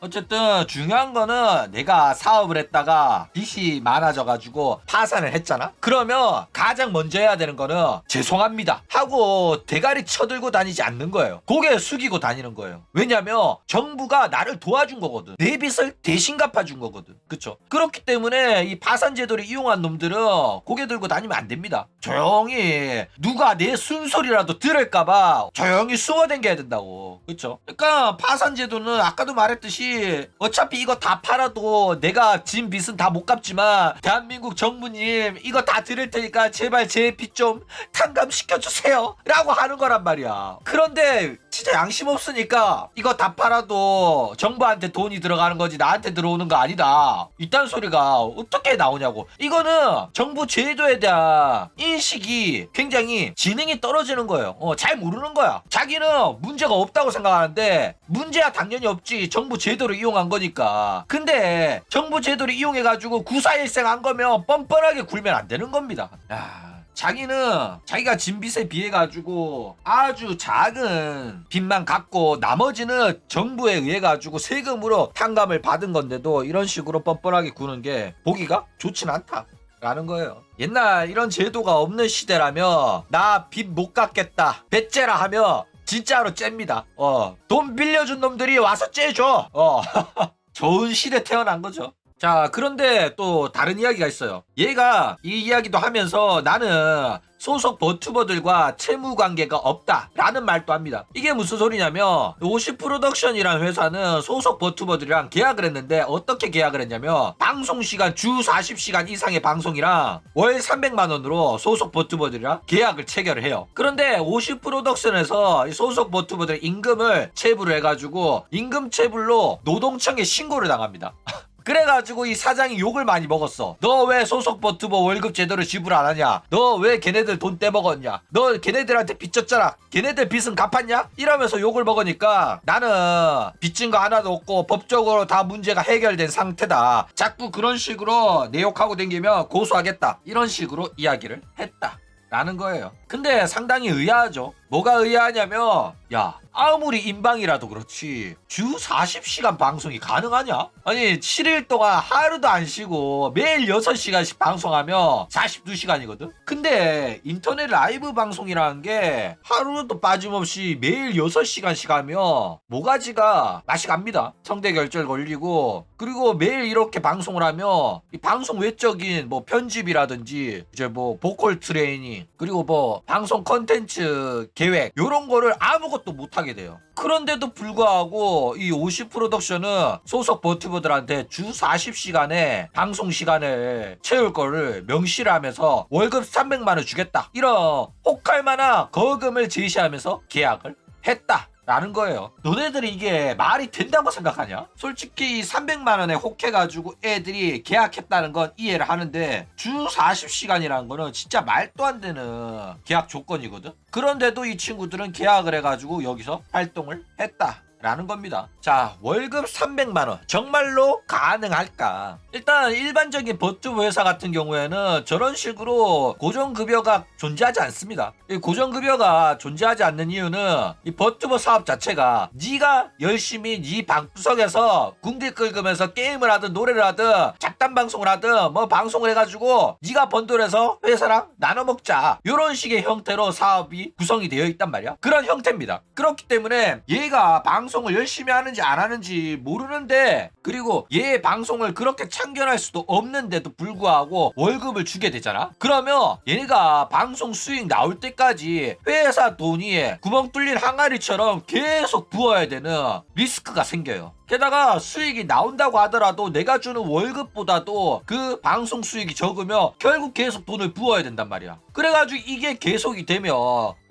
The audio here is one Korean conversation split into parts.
어쨌든 중요한 거는 내가 사업을 했다가 빚이 많아져가지고 파산을 했잖아. 그러면 가장 먼저 해야 되는 거는 죄송합니다 하고 대가리 쳐들고 다니지 않는 거예요. 고개 숙이고 다니는 거예요. 왜냐면 정부가 나를 도와준 거거든. 내 빚을 대신 갚아준 거거든. 그쵸? 그렇기 때문에 이 파산 제도를 이용한 놈들은 고개 들고 다니면 안 됩니다. 조용히 누가 내 순소리라도 들을까봐 조용히 숨어댕겨야 된다고. 그쵸? 그러니까 파산 제도는 아까도 말했듯이 어차피 이거 다 팔아도 내가 진 빚은 다 못 갚지만 대한민국 정부님 이거 다 드릴 테니까 제발 제 빚 좀 탕감시켜주세요 라고 하는 거란 말이야. 그런데 진짜 양심 없으니까 이거 다 팔아도 정부한테 돈이 들어가는 거지 나한테 들어오는 거 아니다 이딴 소리가 어떻게 나오냐고. 이거는 정부 제도에 대한 인식이 굉장히 지능이 떨어지는 거예요. 잘 모르는 거야. 자기는 문제가 없다고 생각하는데 문제야 당연히 없지. 정부 제도를 이용한 거니까. 근데 정부 제도를 이용해가지고 구사일생 한 거면 뻔뻔하게 굴면 안 되는 겁니다. 자기는 자기가 진 빚에 비해 가지고 아주 작은 빚만 갖고 나머지는 정부에 의해 가지고 세금으로 탕감을 받은 건데도 이런 식으로 뻔뻔하게 구는 게 보기가 좋진 않다 라는 거예요. 옛날 이런 제도가 없는 시대라면 나 빚 못 갚겠다 배째라 하면 진짜로 잽니다. 돈 빌려준 놈들이 와서 째줘. 좋은 시대 태어난 거죠. 자, 그런데 또 다른 이야기가 있어요. 얘가 이 이야기도 하면서 나는 소속 버튜버들과 채무 관계가 없다 라는 말도 합니다. 이게 무슨 소리냐면 50프로덕션이라는 회사는 소속 버튜버들이랑 계약을 했는데 어떻게 계약을 했냐면 방송시간 주 40시간 이상의 방송이랑 월 300만원으로 소속 버튜버들이랑 계약을 체결을 해요. 그런데 50프로덕션에서 소속 버튜버들의 임금을 체불을 해가지고 임금 체불로 노동청에 신고를 당합니다. 그래가지고 이 사장이 욕을 많이 먹었어. 너 왜 소속 버튜버 월급 제대로 지불 안 하냐? 너 왜 걔네들 돈 떼먹었냐? 너 걔네들한테 빚졌잖아. 걔네들 빚은 갚았냐? 이러면서 욕을 먹으니까 나는 빚진 거 하나도 없고 법적으로 다 문제가 해결된 상태다. 자꾸 그런 식으로 내 욕하고 댕기면 고소하겠다. 이런 식으로 이야기를 했다 라는 거예요. 근데 상당히 의아하죠. 뭐가 의아하냐면 야 아무리 인방이라도 그렇지 주 40시간 방송이 가능하냐? 아니 7일 동안 하루도 안 쉬고 매일 6시간씩 방송하면 42시간이거든? 근데 인터넷 라이브 방송이라는 게 하루도 빠짐없이 매일 6시간씩 하면 모가지가 맛이 갑니다. 성대결절 걸리고 그리고 매일 이렇게 방송을 하면 이 방송 외적인 뭐 편집이라든지 이제 뭐 보컬 트레이닝 그리고 뭐 방송 컨텐츠 계획 요런 거를 아무것도 못하게 돼요. 그런데도 불구하고 이 50프로덕션은 소속 버튜버들한테 주 40시간의 방송 시간을 채울 거를 명시를 하면서 월급 300만원 주겠다 이런 혹할만한 거금을 제시하면서 계약을 했다 라는 거예요. 너네들이 이게 말이 된다고 생각하냐? 솔직히 300만원에 혹해가지고 애들이 계약했다는 건 이해를 하는데 주 40시간이라는 거는 진짜 말도 안 되는 계약 조건이거든? 그런데도 이 친구들은 계약을 해가지고 여기서 활동을 했다 라는 겁니다. 자, 월급 300만원 정말로 가능할까? 일단 일반적인 버튜버 회사 같은 경우에는 저런 식으로 고정급여가 존재하지 않습니다. 이 고정급여가 존재하지 않는 이유는 이 버튜버 사업 자체가 네가 열심히 네 방구석에서 궁디 긁으면서 게임을 하든 노래를 하든 잡담 방송을 하든 뭐 방송을 해가지고 네가 번 돈에서 회사랑 나눠 먹자 이런 식의 형태로 사업이 구성이 되어 있단 말이야. 그런 형태입니다. 그렇기 때문에 얘가 방송을 열심히 하는지 안 하는지 모르는데 그리고 얘 방송을 그렇게 참견할 수도 없는데도 불구하고 월급을 주게 되잖아. 그러면 얘네가 방송 수익 나올 때까지 회사 돈이 구멍 뚫린 항아리처럼 계속 부어야 되는 리스크가 생겨요. 게다가 수익이 나온다고 하더라도 내가 주는 월급보다도 그 방송 수익이 적으면 결국 계속 돈을 부어야 된단 말이야. 그래가지고 이게 계속이 되면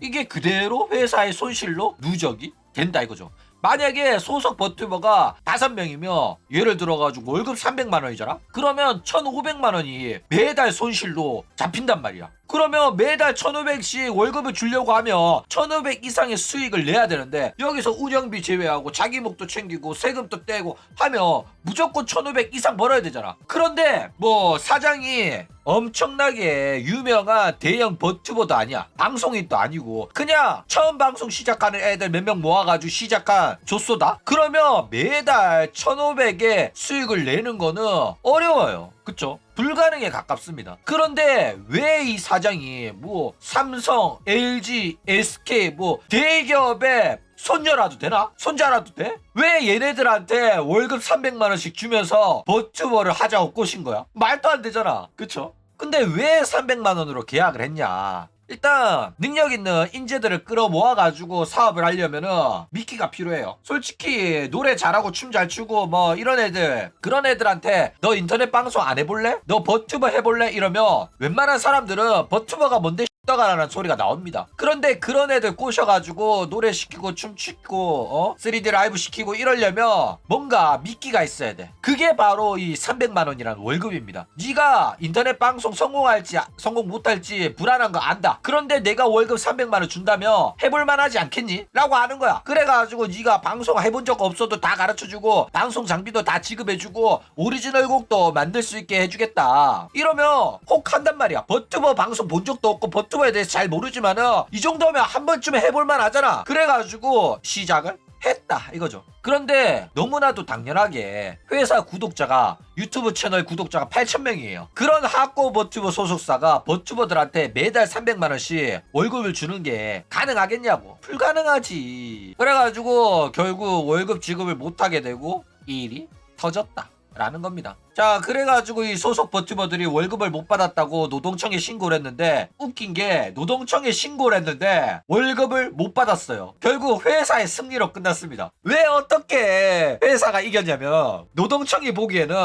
이게 그대로 회사의 손실로 누적이 된다 이거죠. 만약에 소속 버튜버가 5명이면 예를 들어가지고 월급 300만원이잖아? 그러면 1,500만원이 매달 손실로 잡힌단 말이야. 그러면 매달 1,500씩 월급을 주려고 하면 1,500 이상의 수익을 내야 되는데 여기서 운영비 제외하고 자기 목도 챙기고 세금도 떼고 하면 무조건 1,500 이상 벌어야 되잖아. 그런데 뭐 사장이 엄청나게 유명한 대형 버튜버도 아니야. 방송인도 아니고 그냥 처음 방송 시작하는 애들 몇 명 모아가지고 시작한 조쏘다? 그러면 매달 1,500의 수익을 내는 거는 어려워요. 그쵸? 불가능에 가깝습니다. 그런데 왜 이 사장이 뭐 삼성, LG, SK 뭐 대기업의 손녀라도 되나? 손자라도 돼? 왜 얘네들한테 월급 300만 원씩 주면서 버튜버를 하자고 꼬신 거야? 말도 안 되잖아. 그쵸? 근데 왜 300만 원으로 계약을 했냐? 일단 능력 있는 인재들을 끌어 모아가지고 사업을 하려면은 미끼가 필요해요. 솔직히 노래 잘하고 춤 잘 추고 뭐 이런 애들, 그런 애들한테 너 인터넷 방송 안 해볼래? 너 버튜버 해볼래? 이러면 웬만한 사람들은 버튜버가 뭔데 떠가라는 소리가 나옵니다. 그런데 그런 애들 꼬셔가지고 노래 시키고 춤추고 3D 라이브 시키고 이러려면 뭔가 미끼가 있어야 돼. 그게 바로 이 300만 원이라는 월급입니다. 네가 인터넷 방송 성공할지 성공 못할지 불안한 거 안다. 그런데 내가 월급 300만 원 준다면 해볼만 하지 않겠니? 라고 하는 거야. 그래가지고 네가 방송 해본 적 없어도 다 가르쳐주고 방송 장비도 다 지급해주고 오리지널 곡도 만들 수 있게 해주겠다. 이러면 혹 한단 말이야. 버튜버 방송 본 적도 없고 버튜버에 대해서 잘 모르지만은 이 정도면 한 번쯤 해볼만 하잖아. 그래가지고 시작을 했다 이거죠. 그런데 너무나도 당연하게 회사 구독자가 유튜브 채널 구독자가 8,000명이에요. 그런 하고 버튜버 소속사가 버튜버들한테 매달 300만 원씩 월급을 주는 게 가능하겠냐고. 불가능하지. 그래가지고 결국 월급 지급을 못하게 되고 이 일이 터졌다 라는 겁니다. 자, 그래가지고 이 소속 버튜버들이 월급을 못 받았다고 노동청에 신고를 했는데 웃긴 게 노동청에 신고를 했는데 월급을 못 받았어요. 결국 회사의 승리로 끝났습니다. 왜 어떻게 회사가 이겼냐면 노동청이 보기에는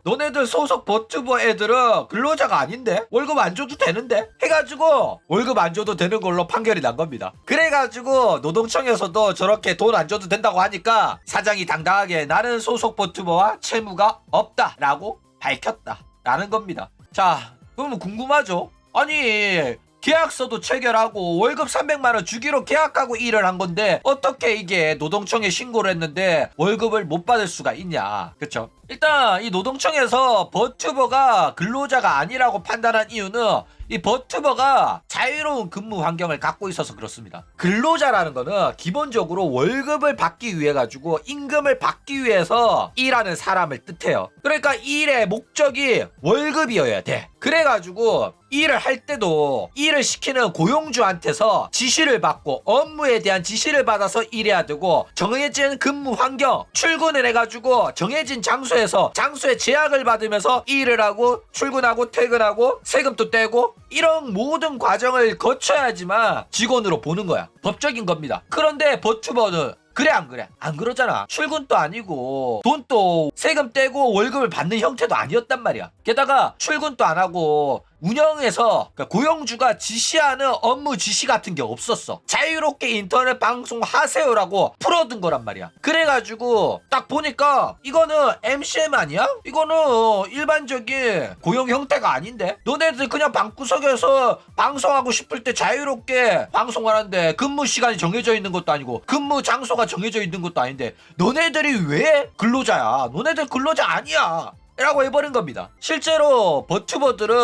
너네들 소속 버튜버 애들은 근로자가 아닌데 월급 안 줘도 되는데 해가지고 월급 안 줘도 되는 걸로 판결이 난 겁니다. 그래가지고 노동청에서도 저렇게 돈 안 줘도 된다고 하니까 사장이 당당하게 나는 소속 버튜버와 채무가 없다 라고 밝혔다 라는 겁니다. 자, 그러면 궁금하죠? 아니 계약서도 체결하고 월급 300만 원 주기로 계약하고 일을 한 건데 어떻게 이게 노동청에 신고를 했는데 월급을 못 받을 수가 있냐. 그쵸? 일단 이 노동청에서 버튜버가 근로자가 아니라고 판단한 이유는 이 버튜버가 자유로운 근무 환경을 갖고 있어서 그렇습니다. 근로자라는 거는 기본적으로 월급을 받기 위해 가지고 임금을 받기 위해서 일하는 사람을 뜻해요. 그러니까 일의 목적이 월급이어야 돼. 그래가지고 일을 할 때도 일을 시키는 고용주한테서 지시를 받고 업무에 대한 지시를 받아서 일해야 되고 정해진 근무 환경 출근을 해가지고 정해진 장소에서 장소에 제약을 받으면서 일을 하고 출근하고 퇴근하고 세금도 떼고 이런 모든 과정을 거쳐야지만 직원으로 보는 거야. 법적인 겁니다. 그런데 버튜버는 그래 안 그래? 안 그러잖아. 출근도 아니고 돈도 세금 떼고 월급을 받는 형태도 아니었단 말이야. 게다가 출근도 안 하고 운영에서 그러니까 고용주가 지시하는 업무 지시 같은 게 없었어. 자유롭게 인터넷 방송 하세요라고 풀어둔 거란 말이야. 그래가지고 딱 보니까 이거는 MCM 아니야? 이거는 일반적인 고용 형태가 아닌데? 너네들 그냥 방구석에서 방송하고 싶을 때 자유롭게 방송하는데 근무 시간이 정해져 있는 것도 아니고 근무 장소가 정해져 있는 것도 아닌데 너네들이 왜 근로자야? 너네들 근로자 아니야 라고 해버린 겁니다. 실제로 버튜버들은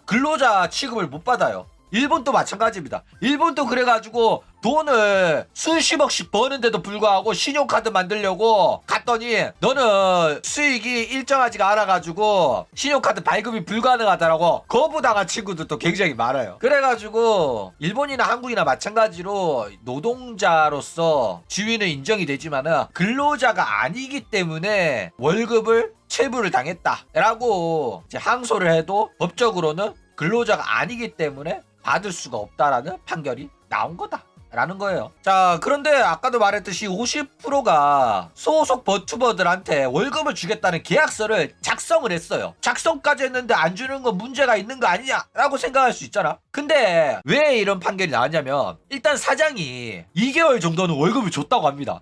근로자 취급을 못 받아요. 일본도 마찬가지입니다. 일본도 그래가지고 돈을 수십억씩 버는데도 불구하고 신용카드 만들려고 갔더니 너는 수익이 일정하지가 않아가지고 신용카드 발급이 불가능하다라고 거부당한 친구들도 굉장히 많아요. 그래가지고 일본이나 한국이나 마찬가지로 노동자로서 지위는 인정이 되지만은 근로자가 아니기 때문에 월급을 체불을 당했다라고 이제 항소를 해도 법적으로는 근로자가 아니기 때문에 받을 수가 없다라는 판결이 나온 거다 라는 거예요. 자, 그런데 아까도 말했듯이 50%가 소속 버튜버들한테 월급을 주겠다는 계약서를 작성을 했어요. 작성까지 했는데 안 주는 건 문제가 있는 거 아니냐 라고 생각할 수 있잖아. 근데 왜 이런 판결이 나왔냐면 일단 사장이 2개월 정도는 월급을 줬다고 합니다.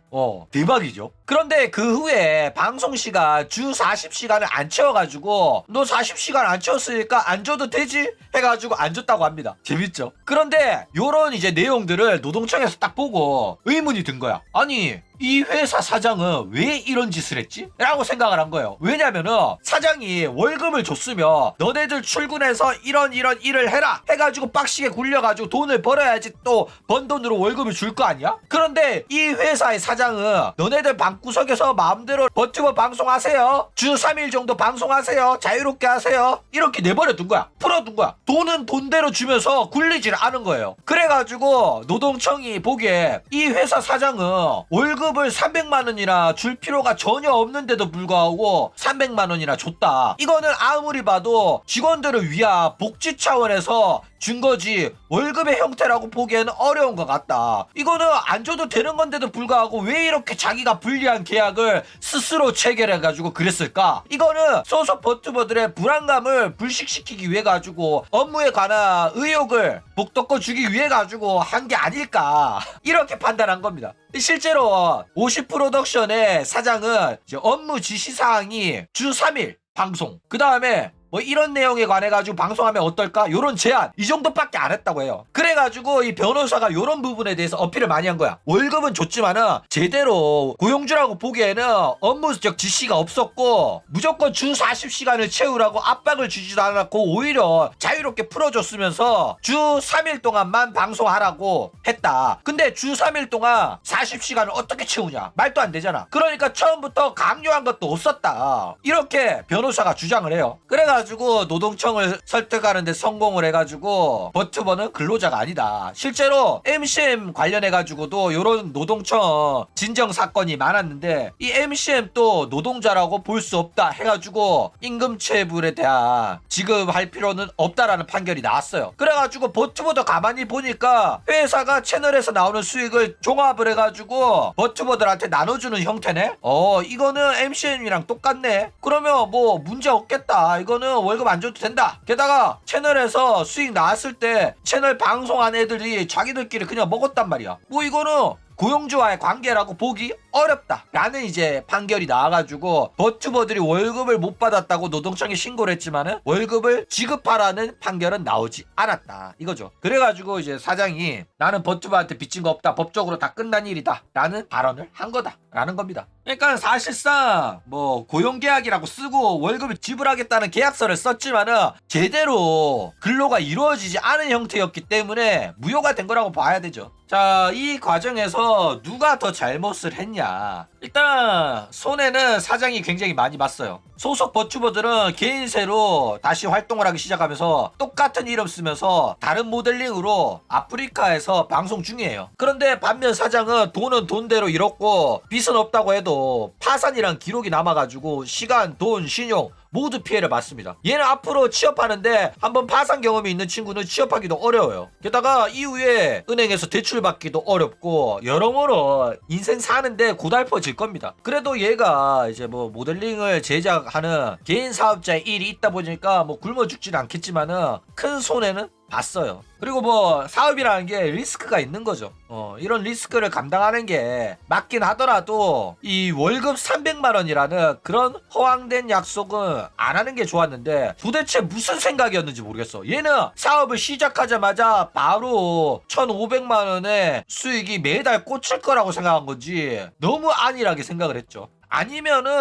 대박이죠. 그런데 그 후에 방송시간 주 40시간을 안 채워가지고 너 40시간 안 채웠으니까 안 줘도 되지? 해가지고 안 줬다고 합니다. 재밌죠? 그런데 요런 이제 내용들을 노동청에서 딱 보고 의문이 든 거야. 아니 이 회사 사장은 왜 이런 짓을 했지? 라고 생각을 한 거예요. 왜냐면은 사장이 월급을 줬으면 너네들 출근해서 이런 일을 해라 해가지고 빡시게 굴려가지고 돈을 벌어야지 또 번 돈으로 월급을 줄 거 아니야? 그런데 이 회사의 사장은 너네들 방구석에서 마음대로 버튜버 방송하세요, 주 3일 정도 방송하세요, 자유롭게 하세요, 이렇게 내버려 둔 거야. 풀어둔 거야. 돈은 돈대로 주면서 굴리질 않은 거예요. 그래가지고 노동청이 보기에 이 회사 사장은 월급을 300만 원이나 줄 필요가 전혀 없는데도 불구하고 300만 원이나 줬다. 이거는 아무리 봐도 직원들을 위한 복지 차원에서 준 거지 월급의 형태라고 보기에는 어려운 것 같다. 이거는 안 줘도 되는 건데도 불구하고 왜 이렇게 자기가 불리한 계약을 스스로 체결해가지고 그랬을까? 이거는 소속 버튜버들의 불안감을 불식시키기 위해 가지고 업무에 관한 의욕을 복돋고 주기 위해 가지고 한 게 아닐까 이렇게 판단한 겁니다. 실제로 50 프로덕션의 사장은 이제 업무 지시사항이 주 3일 방송, 그 다음에 뭐 이런 내용에 관해 가지고 방송하면 어떨까? 요런 제안 이 정도밖에 안 했다고 해요. 그래가지고 이 변호사가 요런 부분에 대해서 어필을 많이 한 거야. 월급은 줬지만은 제대로 고용주라고 보기에는 업무적 지시가 없었고 무조건 주 40시간을 채우라고 압박을 주지도 않았고 오히려 자유롭게 풀어줬으면서 주 3일 동안만 방송하라고 했다. 근데 주 3일 동안 40시간을 어떻게 채우냐? 말도 안 되잖아. 그러니까 처음부터 강요한 것도 없었다. 이렇게 변호사가 주장을 해요. 그래가지고 노동청을 설득하는데 성공을 해가지고 버튜버는 근로자가 아니다. 실제로 MCM 관련해가지고도 이런 노동청 진정 사건이 많았는데 이 MCM도 노동자라고 볼 수 없다 해가지고 임금체불에 대한 지급할 필요는 없다라는 판결이 나왔어요. 그래가지고 버튜버도 가만히 보니까 회사가 채널에서 나오는 수익을 종합을 해가지고 버튜버들한테 나눠주는 형태네. 이거는 MCM이랑 똑같네. 그러면 뭐 문제 없겠다. 이거는 월급 안 줘도 된다. 게다가 채널에서 수익 나왔을 때 채널 방송한 애들이 자기들끼리 그냥 먹었단 말이야. 뭐 이거는 고용주와의 관계라고 보기 어렵다 라는 이제 판결이 나와가지고 버튜버들이 월급을 못 받았다고 노동청에 신고를 했지만은 월급을 지급하라는 판결은 나오지 않았다 이거죠. 그래가지고 이제 사장이 나는 버튜버한테 빚진 거 없다, 법적으로 다 끝난 일이다 라는 발언을 한 거다 라는 겁니다. 그러니까 사실상 뭐 고용계약이라고 쓰고 월급을 지불하겠다는 계약서를 썼지만은 제대로 근로가 이루어지지 않은 형태였기 때문에 무효가 된 거라고 봐야 되죠. 자, 이 과정에서 누가 더 잘못을 했냐? 일단 손해는 사장이 굉장히 많이 봤어요. 소속 버튜버들은 개인세로 다시 활동을 하기 시작하면서 똑같은 이름 쓰면서 다른 모델링으로 아프리카에서 방송 중이에요. 그런데 반면 사장은 돈은 돈대로 잃었고 빚은 없다고 해도 파산이란 기록이 남아가지고 시간, 돈, 신용 모두 피해를 봤습니다. 얘는 앞으로 취업하는데 한번 파산 경험이 있는 친구는 취업하기도 어려워요. 게다가 이후에 은행에서 대출 받기도 어렵고 여러모로 인생 사는데 고달퍼질 겁니다. 그래도 얘가 이제 뭐 모델링을 제작하는 개인 사업자의 일이 있다 보니까 뭐 굶어 죽지는 않겠지만은 큰 손해는 봤어요. 그리고 뭐 사업이라는 게 리스크가 있는 거죠. 이런 리스크를 감당하는 게 맞긴 하더라도 이 월급 300만 원이라는 그런 허황된 약속은 안 하는 게 좋았는데 도대체 무슨 생각이었는지 모르겠어. 얘는 사업을 시작하자마자 바로 1,500만 원의 수익이 매달 꽂힐 거라고 생각한 건지 너무 안일하게 생각을 했죠. 아니면은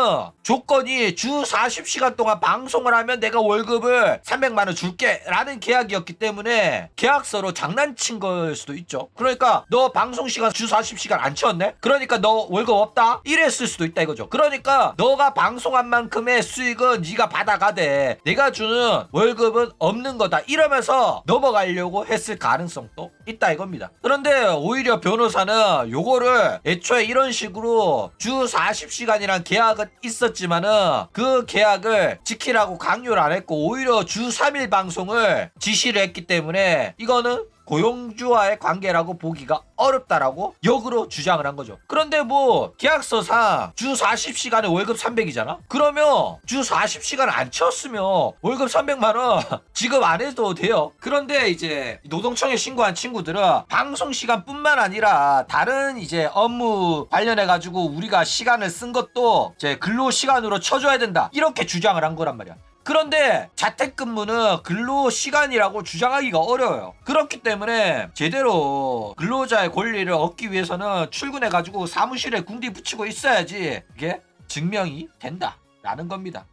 조건이 주 40시간 동안 방송을 하면 내가 월급을 300만 원 줄게 라는 계약이었기 때문에 계약서로 장난친 걸 수도 있죠. 그러니까 너 방송시간 주 40시간 안 채웠네? 그러니까 너 월급 없다? 이랬을 수도 있다 이거죠. 그러니까 너가 방송한 만큼의 수익은 네가 받아가되 내가 주는 월급은 없는 거다 이러면서 넘어가려고 했을 가능성도 있다 이겁니다. 그런데 오히려 변호사는 요거를 애초에 이런 식으로 주 40시간 이란 계약은 있었지만은 그 계약을 지키라고 강요를 안 했고 오히려 주 3일 방송을 지시를 했기 때문에 이거는 고용주와의 관계라고 보기가 어렵다라고 역으로 주장을 한 거죠. 그런데 뭐 계약서상 주 40시간에 월급 300이잖아? 그러면 주 40시간 안 채웠으면 월급 300만 원 지급 안 해도 돼요. 그런데 이제 노동청에 신고한 친구들은 방송 시간뿐만 아니라 다른 이제 업무 관련해 가지고 우리가 시간을 쓴 것도 이제 근로 시간으로 쳐줘야 된다, 이렇게 주장을 한 거란 말이야. 그런데 자택근무는 근로시간이라고 주장하기가 어려워요. 그렇기 때문에 제대로 근로자의 권리를 얻기 위해서는 출근해가지고 사무실에 궁디 붙이고 있어야지 그게 증명이 된다라는 겁니다.